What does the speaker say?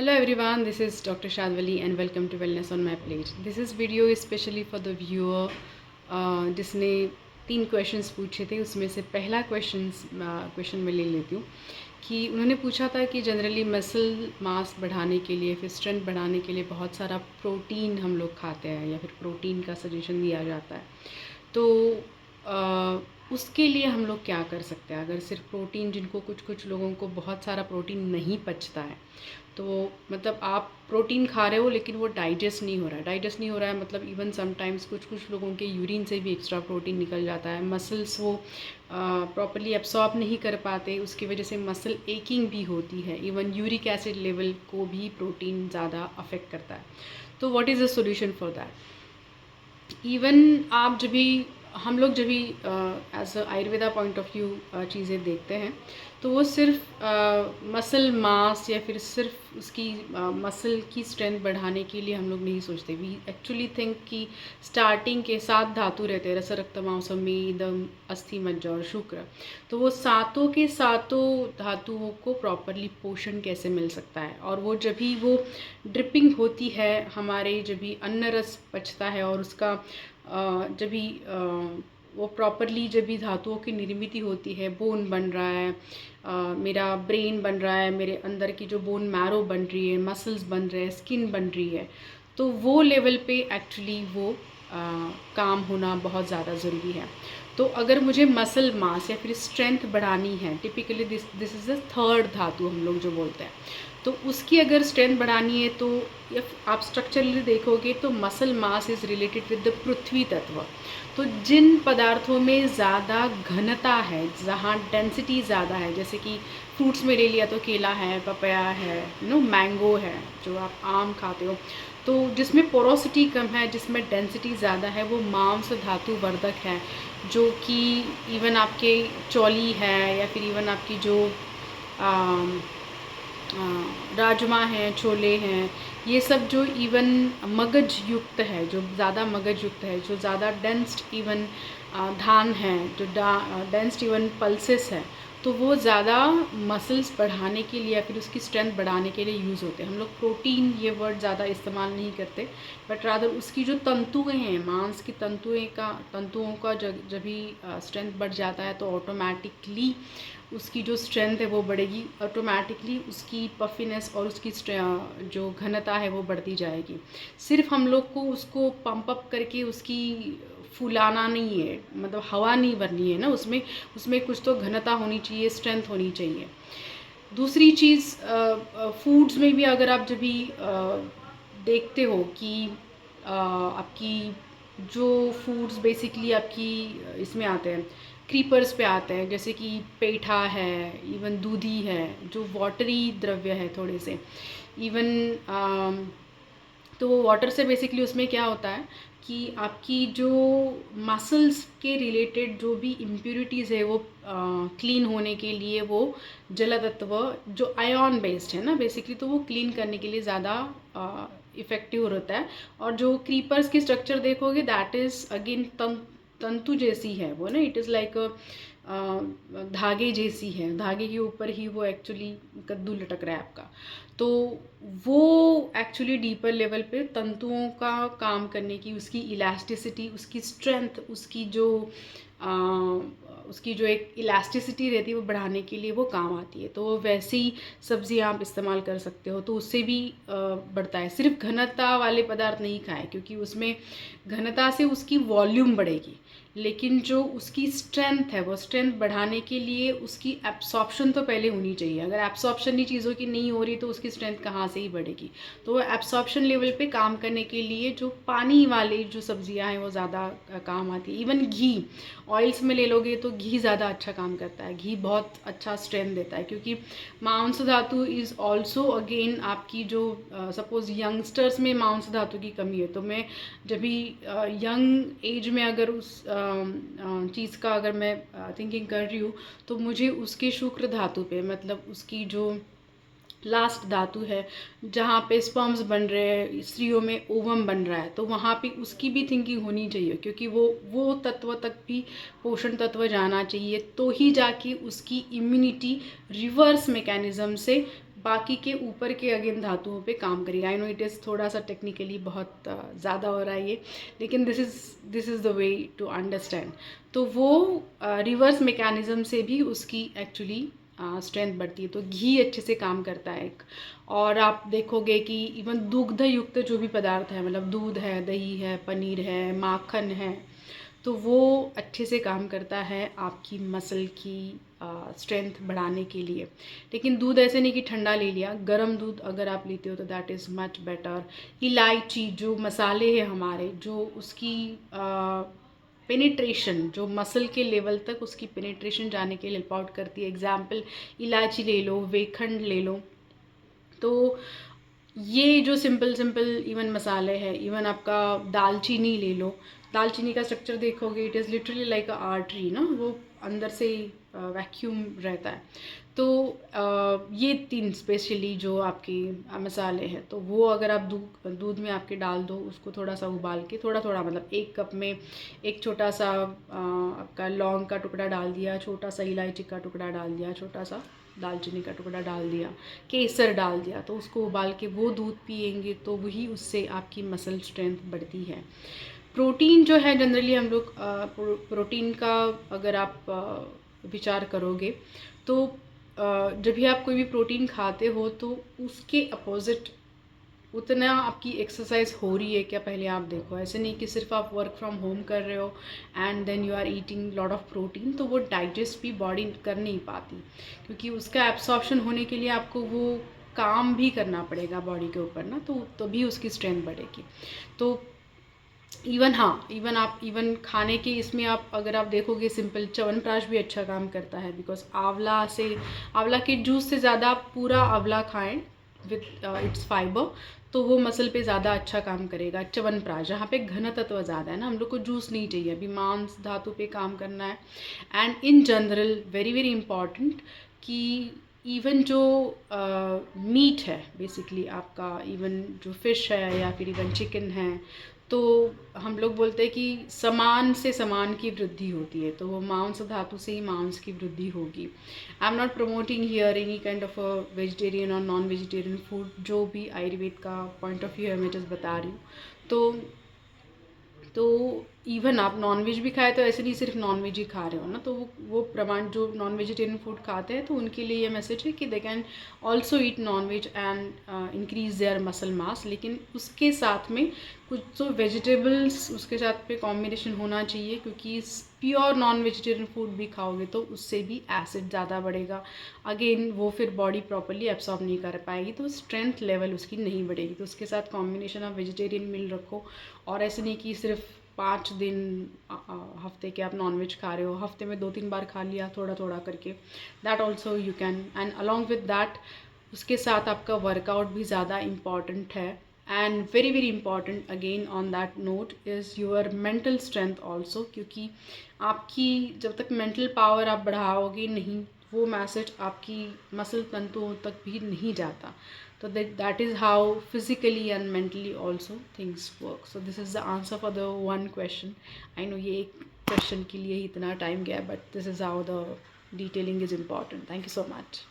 Hello everyone, this is Dr. Shadwali and welcome to Wellness on My Plate. This is video especially for the viewer जिसने 3 questions पूछे थे। उसमें से पहला question मैं ले लेती हूँ कि उन्होंने पूछा था कि जनरली मसल मास बढ़ाने के लिए, फिर स्ट्रेंथ बढ़ाने के लिए बहुत सारा प्रोटीन हम लोग खाते हैं या फिर प्रोटीन का सजेशन दिया जाता है। तो उसके लिए हम लोग क्या कर सकते हैं? अगर सिर्फ प्रोटीन, जिनको कुछ लोगों को बहुत सारा प्रोटीन नहीं पचता है, तो मतलब आप प्रोटीन खा रहे हो लेकिन वो डाइजेस्ट नहीं हो रहा है मतलब इवन समटाइम्स कुछ लोगों के यूरिन से भी एक्स्ट्रा प्रोटीन निकल जाता है। मसल्स वो प्रॉपरली एब्सॉर्ब नहीं कर पाते, उसकी वजह से मसल एकिंग भी होती है। इवन यूरिक एसिड लेवल को भी प्रोटीन ज़्यादा अफेक्ट करता है। तो what is the solution for that? Even आप जब भी as a Ayurveda point of view चीज़ें देखते हैं, तो वो सिर्फ मसल मास या फिर सिर्फ उसकी मसल की स्ट्रेंथ बढ़ाने के लिए हम लोग नहीं सोचते। वी एक्चुअली थिंक कि स्टार्टिंग के 7 धातु रहते हैं, रस रक्त मांस मेद दम अस्थि मज्जा और शुक्र। तो वो सातों के सातों धातुओं को प्रॉपरली पोषण कैसे मिल सकता है, और वो जब भी वो ड्रिपिंग होती है हमारे, जब भी अन्न रस पचता है और उसका जब भी वो प्रॉपरली जब भी धातुओं की निर्मित होती है, बोन बन रहा है, मेरा ब्रेन बन रहा है, मेरे अंदर की जो बोन मैरो बन रही है, मसल्स बन रहे हैं, स्किन बन रही है, तो वो लेवल पे एक्चुअली वो काम होना बहुत ज़्यादा ज़रूरी है। तो अगर मुझे मसल मास या फिर स्ट्रेंथ बढ़ानी है, typically this is the third धातु हम लोग जो बोलते हैं, तो उसकी अगर स्ट्रेंथ बढ़ानी है तो आप स्ट्रक्चरली देखोगे तो muscle mass is related with the Prithvi tattva. तो जिन पदार्थों में ज़्यादा घनता है, जहाँ डेंसिटी ज़्यादा है, जैसे कि फ्रूट्स में ले लिया तो केला है, पपाया है, मैंगो है, जो आप आम खाते हो, तो जिसमें पोरोसिटी कम है, जिसमें डेंसिटी ज़्यादा है, वो मांस धातु वर्धक है, जो कि इवन आपके चौली है या फिर इवन आपकी जो राजमा हैं, छोले हैं, ये सब जो इवन मगज युक्त है, जो ज़्यादा मगज युक्त है, जो ज़्यादा डेंस्ड इवन धान है, जो डेंस्ड इवन पल्सेस है, तो वो ज़्यादा मसल्स बढ़ाने के लिए या फिर उसकी स्ट्रेंथ बढ़ाने के लिए यूज़ होते हैं। हम लोग प्रोटीन ये वर्ड ज़्यादा इस्तेमाल नहीं करते, बट रादर उसकी जो तंतुएं हैं, मांस की तंतुओं का जब भी स्ट्रेंथ बढ़ जाता है, तो ऑटोमेटिकली उसकी जो स्ट्रेंथ है वो बढ़ेगी, ऑटोमेटिकली उसकी पफिनेस और उसकी जो घनता है वो बढ़ती जाएगी। सिर्फ हम लोग को उसको पंप अप करके उसकी फुलाना नहीं है, मतलब हवा नहीं भरनी है ना, उसमें कुछ तो घनता होनी चाहिए, स्ट्रेंथ होनी चाहिए। दूसरी चीज़, फूड्स में भी अगर आप जब भी देखते हो कि आपकी जो फूड्स बेसिकली आपकी इसमें आते हैं, क्रीपर्स पे आते हैं, जैसे कि पेठा है, इवन दूधी है, जो वाटरी द्रव्य है थोड़े से, इवन तो वो वाटर से बेसिकली उसमें क्या होता है कि आपकी जो मसल्स के रिलेटेड जो भी इम्प्योरिटीज़ है वो क्लीन होने के लिए वो जल तत्व जो आयन बेस्ड है ना बेसिकली, तो वो क्लीन करने के लिए ज़्यादा इफ़ेक्टिव होता है। और जो क्रीपर्स की स्ट्रक्चर देखोगे, दैट इज़ अगेन तंतु जैसी है वो ना, इट इज़ लाइक धागे जैसी है, धागे के ऊपर ही वो एक्चुअली कद्दू लटक रहा है आपका। तो वो एक्चुअली डीपर लेवल पे तंतुओं का काम करने की, उसकी इलास्टिसिटी, उसकी स्ट्रेंथ, उसकी जो एक इलास्टिसिटी रहती है वो बढ़ाने के लिए वो काम आती है। तो वैसे ही सब्ज़ी आप इस्तेमाल कर सकते हो, तो उससे भी बढ़ता है। सिर्फ घनता वाले पदार्थ नहीं खाएं, क्योंकि उसमें घनता से उसकी वॉल्यूम बढ़ेगी, लेकिन जो उसकी स्ट्रेंथ है, वो स्ट्रेंथ बढ़ाने के लिए उसकी एब्सॉर्प्शन तो पहले होनी चाहिए। अगर एब्सॉर्प्शन ही चीज़ों की नहीं हो रही तो उसकी स्ट्रेंथ कहाँ से ही बढ़ेगी। तो वो एब्सॉर्प्शन लेवल पे काम करने के लिए जो पानी वाली जो सब्जियां हैं वो ज़्यादा काम आती है। इवन घी, ऑयल्स में ले लोगे तो घी ज़्यादा अच्छा काम करता है, घी बहुत अच्छा स्ट्रेंथ देता है, क्योंकि मांस धातु इज़ ऑल्सो अगेन आपकी जो सपोज़ यंगस्टर्स में मांस धातु की कमी है, तो मैं जब भी यंग एज में अगर उस चीज़ का अगर मैं थिंकिंग कर रही हूँ, तो मुझे उसके शुक्र धातु पे, मतलब उसकी जो लास्ट धातु है जहाँ पे स्पर्म्स बन रहे हैं, स्त्रियों में ओवम बन रहा है, तो वहाँ पे उसकी भी थिंकिंग होनी चाहिए, क्योंकि वो तत्व तक भी पोषण तत्व जाना चाहिए, तो ही जाके उसकी इम्यूनिटी रिवर्स मैकेनिज़्म से बाकी के ऊपर के अगेन धातुओं पे काम करेगा। आई नो इट इज़ थोड़ा सा टेक्निकली बहुत ज़्यादा हो रहा है ये, लेकिन this is the way to understand. तो वो रिवर्स मैकेनिज़्म से भी उसकी एक्चुअली स्ट्रेंथ बढ़ती है। तो घी अच्छे से काम करता है एक। और आप देखोगे कि इवन दुग्ध युक्त जो भी पदार्थ है, मतलब दूध है, दही है, पनीर है, माखन है, तो वो अच्छे से काम करता है आपकी मसल की स्ट्रेंथ बढ़ाने के लिए। लेकिन दूध ऐसे नहीं कि ठंडा ले लिया, गर्म दूध अगर आप लेते हो तो दैट इज़ मच बेटर। इलायची, जो मसाले हैं हमारे, जो उसकी पेनिट्रेशन, जो मसल के लेवल तक उसकी पेनिट्रेशन जाने के लिए हेल्प आउट करती है। एग्जाम्पल, इलायची ले लो, वेखंड ले लो। तो ये जो सिंपल सिंपल इवन मसाले हैं, इवन आपका दालचीनी ले लो। दालचीनी का स्ट्रक्चर देखोगे, it is literally like a artery ना, वो अंदर से वैक्यूम रहता है। तो ये 3 स्पेशली जो आपके मसाले हैं, तो वो अगर आप दूध में आपके डाल दो, उसको थोड़ा सा उबाल के, थोड़ा थोड़ा मतलब 1 कप में एक छोटा सा आपका लौंग का टुकड़ा डाल दिया, छोटा सा इलायची का टुकड़ा डाल दिया, छोटा सा दालचीनी का टुकड़ा डाल दिया, केसर डाल दिया, तो उसको उबाल के वो दूध पिएंगे तो वही उससे आपकी मसल स्ट्रेंथ बढ़ती है। प्रोटीन जो है जनरली हम लोग प्रोटीन का अगर आप विचार करोगे तो जब भी आप कोई भी प्रोटीन खाते हो तो उसके अपोजिट उतना आपकी एक्सरसाइज हो रही है क्या, पहले आप देखो। ऐसे नहीं कि सिर्फ आप वर्क फ्रॉम होम कर रहे हो and then you are eating lot of protein, तो वो डाइजेस्ट भी बॉडी कर नहीं पाती, क्योंकि उसका एब्सॉर्प्शन होने के लिए आपको वो काम भी करना पड़ेगा बॉडी के ऊपर ना, तो भी उसकी स्ट्रेंथ बढ़ेगी। तो इवन खाने के इसमें आप अगर आप देखोगे, सिंपल च्यवनप्राश भी अच्छा काम करता है, बिकॉज आंवला के जूस से ज़्यादा पूरा आंवला खाएं विथ इट्स फाइबर, तो वो मसल पे ज़्यादा अच्छा काम करेगा। च्यवनप्राश जहाँ पे घन तत्व ज़्यादा है ना, हम लोग को जूस नहीं चाहिए, अभी मांस धातु पे काम करना है। And in general very very important कि इवन जो मीट है बेसिकली आपका, इवन जो फिश है या फिर इवन चिकन है, तो हम लोग बोलते हैं कि समान से समान की वृद्धि होती है, तो वो मांस धातु से ही मांस की वृद्धि होगी। I am not promoting here any kind of a vegetarian और नॉन वेजिटेरियन फूड, जो भी आयुर्वेद का पॉइंट ऑफ व्यू है मैं जस्ट बता रही हूँ। तो इवन आप नॉनवेज भी खाए तो ऐसे नहीं सिर्फ नॉनवेज ही खा रहे हो ना, तो वो प्रमाण जो नॉन वेजिटेरियन फूड खाते हैं, तो उनके लिए ये मैसेज है कि they can also eat nonveg and increase their muscle mass. लेकिन उसके साथ में कुछ तो वेजिटेबल्स उसके साथ पे कॉम्बिनेशन होना चाहिए, क्योंकि प्योर नॉन वेजिटेरियन फूड भी खाओगे तो उससे भी एसिड ज़्यादा बढ़ेगा, अगेन वो फिर बॉडी प्रॉपरली एब्सॉर्ब नहीं कर पाएगी, तो स्ट्रेंथ लेवल उसकी नहीं बढ़ेगी। तो उसके साथ कॉम्बिनेशन ऑफ वेजिटेरियन मील रखो, और ऐसे नहीं कि सिर्फ 5 दिन हफ्ते के आप नॉनवेज खा रहे हो, हफ्ते में 2-3 बार खा लिया थोड़ा थोड़ा करके, that also you can. And along with that उसके साथ आपका वर्कआउट भी ज़्यादा इम्पॉर्टेंट है। And very very important again on that note is your mental strength also, क्योंकि आपकी जब तक मेंटल पावर आप बढ़ाओगे नहीं, वो मैसेज आपकी मसल तंतुओं तक भी नहीं जाता। तो that is how physically and mentally also things work. So this is the answer for the one question. I know ये एक question के लिए ही इतना टाइम गया, but this is how the detailing is important. Thank you so much.